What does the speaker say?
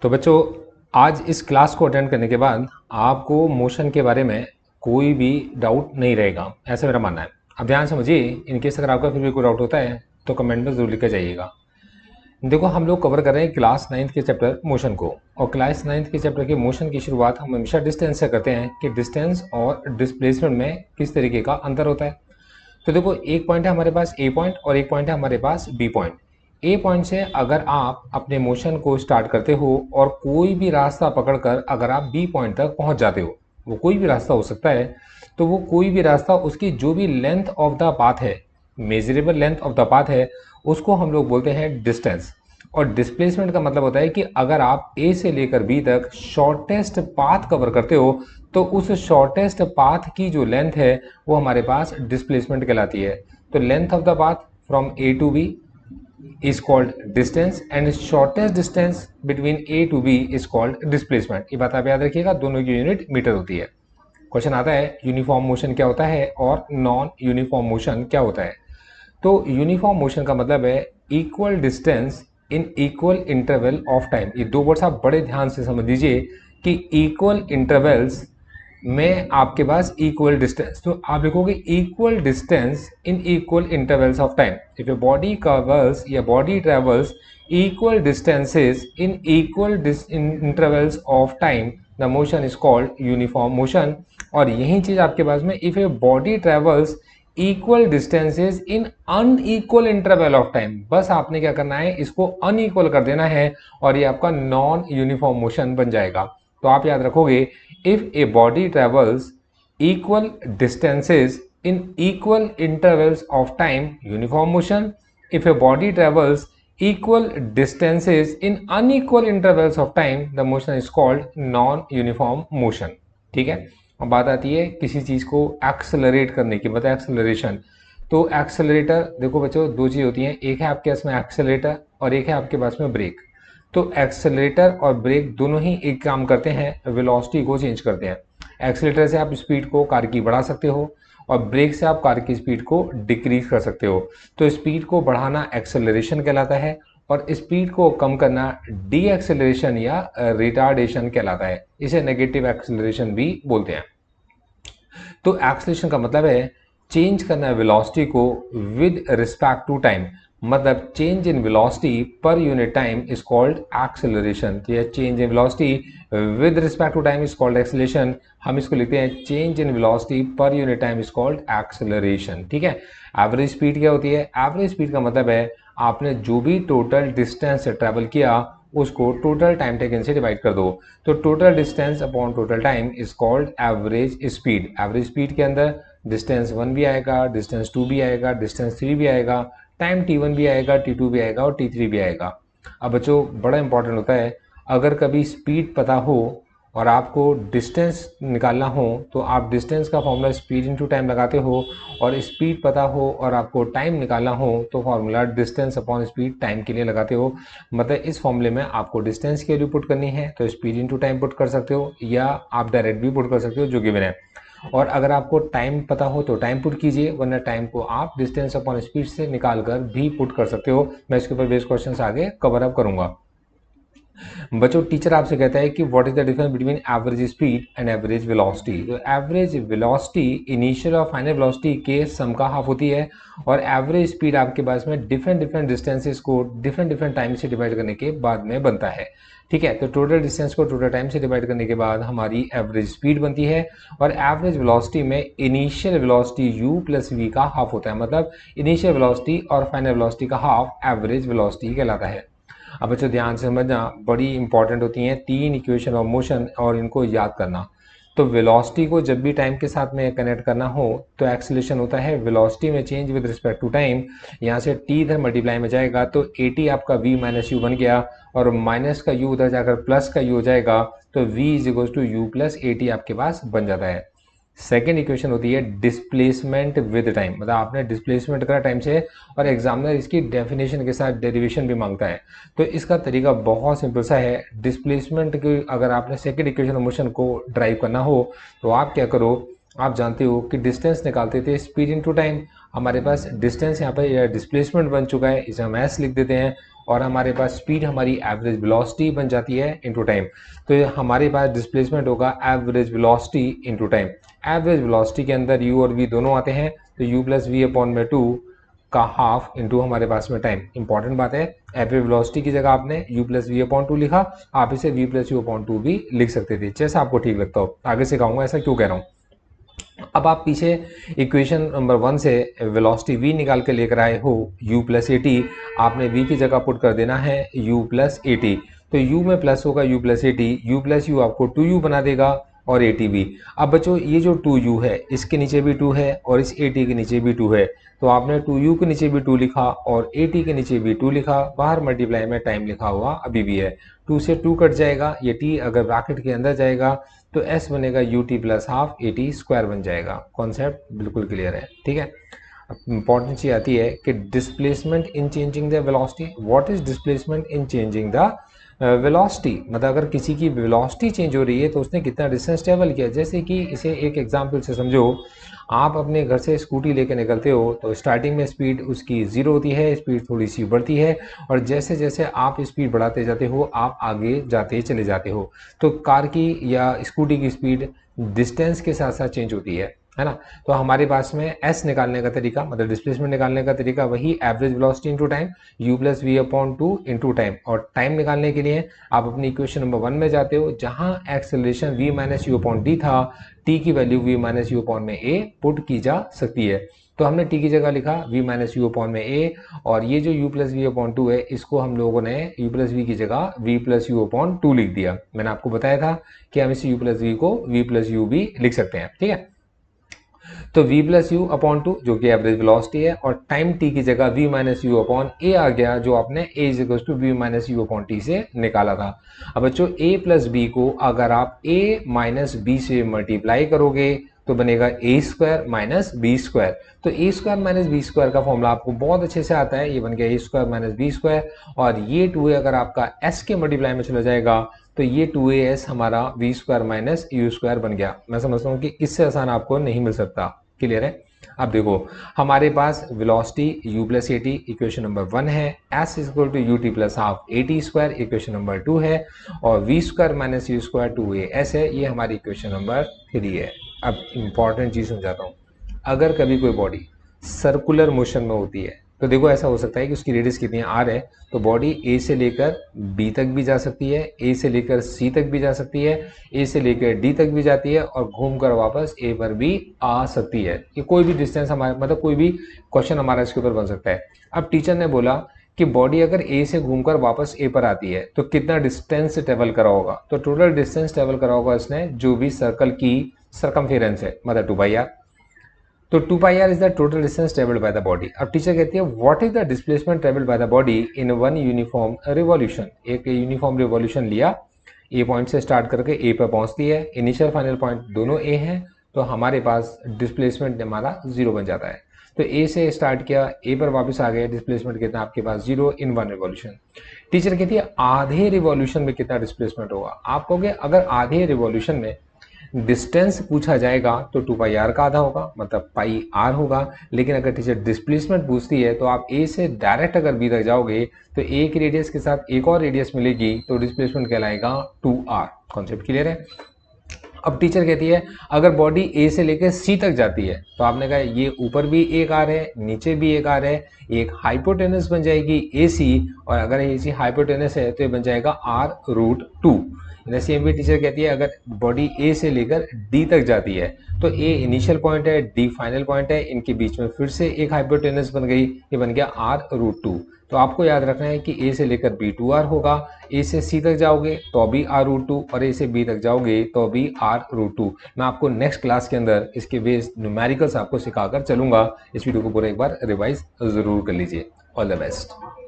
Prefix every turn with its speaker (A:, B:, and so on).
A: तो बच्चों, आज इस क्लास को अटेंड करने के बाद आपको मोशन के बारे में कोई भी डाउट नहीं रहेगा, ऐसा मेरा मानना है। अब ध्यान समझिए, इनकेस अगर आपका फिर भी कोई डाउट होता है तो कमेंट में जरूर लिख के जाइएगा। देखो, हम लोग कवर कर रहे हैं क्लास 9th के चैप्टर मोशन को, और क्लास 9th के चैप्टर के मोशन की शुरुआत हम हमेशा डिस्टेंस से करते हैं कि डिस्टेंस और डिस्प्लेसमेंट में किस तरीके का अंतर होता है। तो देखो, एक पॉइंट है हमारे पास ए पॉइंट और एक पॉइंट है हमारे पास बी पॉइंट। ए पॉइंट से अगर आप अपने मोशन को स्टार्ट करते हो और कोई भी रास्ता पकड़कर अगर आप बी पॉइंट तक पहुंच जाते हो, वो कोई भी रास्ता हो सकता है, तो वो कोई भी रास्ता उसकी जो भी लेंथ ऑफ द पाथ है, measurable length of the path है, उसको हम लोग बोलते हैं डिस्टेंस। और डिस्प्लेसमेंट का मतलब होता है कि अगर आप ए से लेकर बी तक शॉर्टेस्ट पाथ कवर करते हो तो उस शॉर्टेस्ट पाथ की जो लेंथ है वो हमारे पास डिस्प्लेसमेंट कहलाती है। तो length of the path from A to B is called distance and shortest distance between A to B is called displacement। ये बात आप याद रखिएगा, दोनों की यूनिट मीटर होती है। क्वेश्चन आता है यूनिफॉर्म मोशन क्या होता है और नॉन यूनिफॉर्म मोशन क्या होता है। तो यूनिफॉर्म मोशन का मतलब है equal distance in equal interval of time. ये दो वर्ड्स आप बड़े ध्यान से समझ लीजिए कि इक्वल इंटरवल्स में आपके पास इक्वल डिस्टेंस, तो आप लिखोगे equal distance in equal intervals of time. If a body covers या body travels equal distances in equal intervals of time, the motion is called uniform motion. और यही चीज आपके पास में if a body travels equal distances in unequal interval of time, बस आपने क्या करना है, इसको अनइक्वल कर देना है और ये आपका नॉन यूनिफॉर्म मोशन बन जाएगा। तो आप याद रखोगे, if a body travels equal distances in equal intervals of time, uniform motion. If a body travels equal distances in unequal intervals of time, the motion is called non-uniform motion। ठीक है। अब बात आती है किसी चीज को एक्सेलरेट करने की, मतलब एक्सेलरेशन। तो एक्सेलरेटर, देखो बच्चों, दो चीज होती हैं, एक है आपके पास में एक्सेलरेटर और एक है आपके पास में ब्रेक। तो एक्सेलरेटर और ब्रेक दोनों ही एक काम करते हैं, वेलोसिटी को चेंज करते हैं। एक्सेलरेटर से आप स्पीड को कार की बढ़ा सकते हो और ब्रेक से आप कार की स्पीड को डिक्रीज कर सकते हो। तो स्पीड को बढ़ाना एक्सेलरेशन कहलाता है और स्पीड को कम करना डी एक्सेलरेशन या रिटार्डेशन कहलाता है। इसे नेगेटिव एक्सेलरेशन भी बोलते हैं। तो एक्सेलरेशन का मतलब है चेंज करना वेलोसिटी को विद रिस्पेक्ट टू टाइम, मतलब change in velocity per unit time is called acceleration. तो यह change in velocity with respect to time is called acceleration. हम इसको लिखते हैं change in velocity per unit time is called acceleration. ठीक है। Average speed क्या होती है? एवरेज स्पीड का मतलब है आपने जो भी टोटल डिस्टेंस ट्रेवल किया उसको टोटल टाइम टेकन से डिवाइड कर दो। तो total distance upon total time is called average speed. Average speed के अंदर डिस्टेंस 1 भी आएगा, डिस्टेंस 2 भी आएगा, डिस्टेंस 3 भी आएगा, टाइम T1 भी आएगा, T2 भी आएगा और T3 भी आएगा। अब बच्चों, बड़ा इंपॉर्टेंट होता है, अगर कभी स्पीड पता हो और आपको डिस्टेंस निकालना हो तो आप डिस्टेंस का फॉर्मूला स्पीड इनटू टाइम लगाते हो, और स्पीड पता हो और आपको टाइम निकालना हो तो formula distance upon speed time के लिए लगाते हो। मतलब इस फॉर्मूले में आपको डिस्टेंस की वैल्यू पुट करनी है तो स्पीड इनटू टाइम पुट कर सकते हो, या आप डायरेक्ट भी पुट कर सकते हो, जो गिवन है। और अगर आपको टाइम पता हो तो टाइम पुट कीजिए, वरना टाइम को आप डिस्टेंस अपॉन स्पीड से निकाल कर भी पुट कर सकते हो। मैं इसके ऊपर बेस्ड क्वेश्चंस आगे कवर अप करूंगा। बच्चों, टीचर आपसे कहता है कि what is the difference between average speed and average velocity. तो एवरेज वेलोसिटी इनिशियल और फाइनल वेलोसिटी के सम का हाफ होती है, और एवरेज स्पीड आपके पास में डिफरेंट डिफरेंट डिस्टेंसेस को डिफरेंट डिफरेंट टाइम से डिवाइड करने के बाद में बनता है। ठीक है। तो टोटल डिस्टेंस को टोटल टाइम से डिवाइड करने के बाद हमारी एवरेज स्पीड बनती है, और एवरेज वेलोसिटी में initial velocity u plus v का हाफ होता है। मतलब इनिशियल वेलोसिटी और फाइनल वेलोसिटी का हाफ एवरेज वेलोसिटी कहलाता है। अब बच्चों, ध्यान से समझना, बड़ी इंपॉर्टेंट होती हैं तीन इक्वेशन ऑफ मोशन और इनको याद करना। तो वेलोसिटी को जब भी टाइम के साथ में कनेक्ट करना हो तो एक्सेलरेशन होता है वेलोसिटी में change with respect to time. यहाँ से t इधर मल्टीप्लाई में जाएगा तो at आपका v माइनस यू बन गया, और माइनस का u उधर जाकर प्लस का u हो जाएगा, तो v is equal to u plus at आपके पास बन जाता है। सेकेंड इक्वेशन होती है डिस्प्लेसमेंट विद टाइम, मतलब आपने डिस्प्लेसमेंट करा टाइम से और एग्जामिनर इसकी डेफिनेशन के साथ डेरिवेशन भी मांगता है। तो इसका तरीका बहुत सिंपल सा है। डिस्प्लेसमेंट की अगर आपने सेकेंड इक्वेशन ऑफ मोशन को ड्राइव करना हो तो आप क्या करो, आप जानते हो कि डिस्टेंस निकालते थे स्पीड इनटू टाइम। हमारे पास डिस्टेंस यहाँ पर डिस्प्लेसमेंट बन चुका है, इसे हम एस लिख देते हैं, और हमारे पास स्पीड हमारी एवरेज वेलोसिटी बन जाती है इनटू टाइम। तो हमारे पास डिस्प्लेसमेंट होगा average velocity into time. Average velocity के अंदर u और v दोनों आते हैं, तो u प्लस वी अपॉन में 2 का हाफ इंटू हमारे पास में टाइम। इंपॉर्टेंट बात है, एवरेज वेलोसिटी की जगह आपने u प्लस वी अपॉन 2 लिखा, आप इसे v प्लस यू अपॉन 2 भी लिख सकते थे, जैसा आपको ठीक लगता हो। आगे सिखाऊंगा ऐसा क्यों कह रहा हूँ। अब आप पीछे इक्वेशन नंबर 1 से वेलोसिटी v निकाल के लेकर आए हो u प्लस ए टी, आपने v की जगह पुट कर देना है u प्लस ए टी। तो u में प्लस होगा u plus A T, u plus you आपको 2u बना देगा और ए टी भी। अब बच्चों ये जो 2u है इसके नीचे भी 2 है और इस ए टी के नीचे भी 2 है, तो आपने 2u के नीचे भी 2 लिखा और ए टी के नीचे भी 2 लिखा, बाहर मल्टीप्लाई में टाइम लिखा हुआ अभी भी है। 2 से 2 कट जाएगा, ये t अगर ब्रैकेट के अंदर जाएगा तो s बनेगा you T plus half A T square बन जाएगा। कॉन्सेप्ट बिल्कुल क्लियर है, ठीक है। अब इंपॉर्टेंट चीज आती है कि displacement in changing the velocity. What is displacement in changing the velocity, मतलब अगर किसी की वेलोसिटी चेंज हो रही है तो उसने कितना डिस्टेंस ट्रेवल किया। जैसे कि इसे एक एग्जांपल से समझो, आप अपने घर से स्कूटी लेके निकलते हो तो स्टार्टिंग में स्पीड उसकी 0 होती है, स्पीड थोड़ी सी बढ़ती है और जैसे जैसे आप स्पीड बढ़ाते जाते हो आप आगे जाते चले जाते हो। तो कार की या स्कूटी की स्पीड डिस्टेंस के साथ साथ चेंज होती है ना। तो हमारे पास में एस निकालने का तरीका, मतलब डिस्प्लेसमेंट निकालने का तरीका वही average velocity into time, u plus v upon 2 into time. और टाइम निकालने के लिए आप अपनी इक्वेशन नंबर 1 में जाते हो, जहां acceleration v minus u upon D था, t की value v minus u upon में a पुट की जा सकती है। तो हमने t की जगह लिखा v माइनस यू अपॉन में a, और ये जो u प्लस वी अपॉन 2 है इसको हम लोगों ने u प्लस वी की जगह v प्लस यू अपॉन 2 लिख दिया। मैंने आपको बताया था कि हम इस u प्लस वी को v प्लस यू भी लिख सकते हैं, ठीक है। तो v प्लस यू अपॉन 2 जो कि एवरेज वेलोसिटी है, और टाइम t की जगह v minus u upon a आ गया, जो आपने a is equal to v minus u upon t से निकाला था। अब बच्चों a प्लस बी को अगर आप a माइनस बी से मल्टीप्लाई करोगे तो बनेगा a square minus b square. तो a square minus b square का फॉर्मूला आपको बहुत अच्छे से आता है, ये बन गया a square minus b square, और ये 2a अगर आपका s के मल्टीप्लाई में चला जाएगा तो ये 2as हमारा v square minus U square बन गया। मैं समझता हूँ कि इससे आसान आपको नहीं मिल सकता। क्लियर है। अब देखो हमारे पास velocity u plus A T equation number 1 है, s is equal to U T plus half A T square equation number 2 है, और v square minus U square 2as है, ये हमारी इक्वेशन नंबर 3 है। अब इंपॉर्टेंट चीज समझाता हूँ, अगर कभी कोई बॉडी सर्कुलर मोशन में होती है तो देखो ऐसा हो सकता है कि उसकी रेडियस कितनी है, r है, तो बॉडी a से लेकर b तक भी जा सकती है, a से लेकर c तक भी जा सकती है, a से लेकर d तक भी जाती है और घूमकर वापस a पर भी आ सकती है। ये कोई भी डिस्टेंस हमारे, मतलब कोई भी क्वेश्चन हमारा इसके ऊपर बन सकता है। अब टीचर ने बोला कि बॉडी अगर a से घूमकर वापस a पर आती है तो कितना डिस्टेंस ट्रेवल करा होगा। तो टोटल डिस्टेंस ट्रेवल करा होगा इसने जो भी सर्कल की सर्कमफेरेंस है, मतलब 2πr। तो 2πr is the total distance travelled by the body. अब टीचर कहती है what is the displacement travelled by the body in one uniform revolution. एक यूनिफॉर्म रिवॉल्यूशन लिया, ए पॉइंट से स्टार्ट करके ए पर पहुंचती है, इनिशियल फाइनल पॉइंट दोनों ए हैं, तो हमारे पास डिस्प्लेसमेंट हमारा 0 बन जाता है। तो ए से स्टार्ट किया, ए पर वापस आ गए, डिस्प्लेसमेंट कितना आपके पास 0 इन वन रिवॉल्यूशन। टीचर कहती है आधे रिवॉल्यूशन में कितना डिस्प्लेसमेंट होगा। आप कहोगे अगर आधे रिवॉल्यूशन में डिस्टेंस पूछा जाएगा तो 2πr का आधा होगा, मतलब पाई r होगा। लेकिन अगर टीचर डिस्प्लेसमेंट पूछती है तो आप a से डायरेक्ट अगर b तक जाओगे तो a की रेडियस के साथ एक और रेडियस मिलेगी, तो डिस्प्लेसमेंट कहलाएगा 2r। कॉन्सेप्ट क्लियर है। अब टीचर कहती है अगर बॉडी a से लेकर c तक जाती है तो आपने कहा ये ऊपर भी एक r है, नीचे भी एक r है, एक हाइपोटेनस बन जाएगी AC, और अगर AC हाइपोटेनस है तो ये बन जाएगा r√2। सेम भी टीचर कहती है अगर बॉडी A से लेकर D तक जाती है तो A इनिशियल पॉइंट है, D फाइनल पॉइंट है, इनके बीच में फिर से एक हाइपोटेनस बन गई, ये बन गया r√2। तो आपको याद रखना है कि A से लेकर B 2r होगा, A से C तक जाओगे तो भी r√2, और A से B तक जाओगे तो भी r√2। मैं आपको नेक्स्ट क्लास के अंदर इसके बेस न्यूमेरिकल्स आपको सिखाकर चलूंगा। इस वीडियो को पूरा एक बार रिवाइज जरूर कर लीजिए। All the best.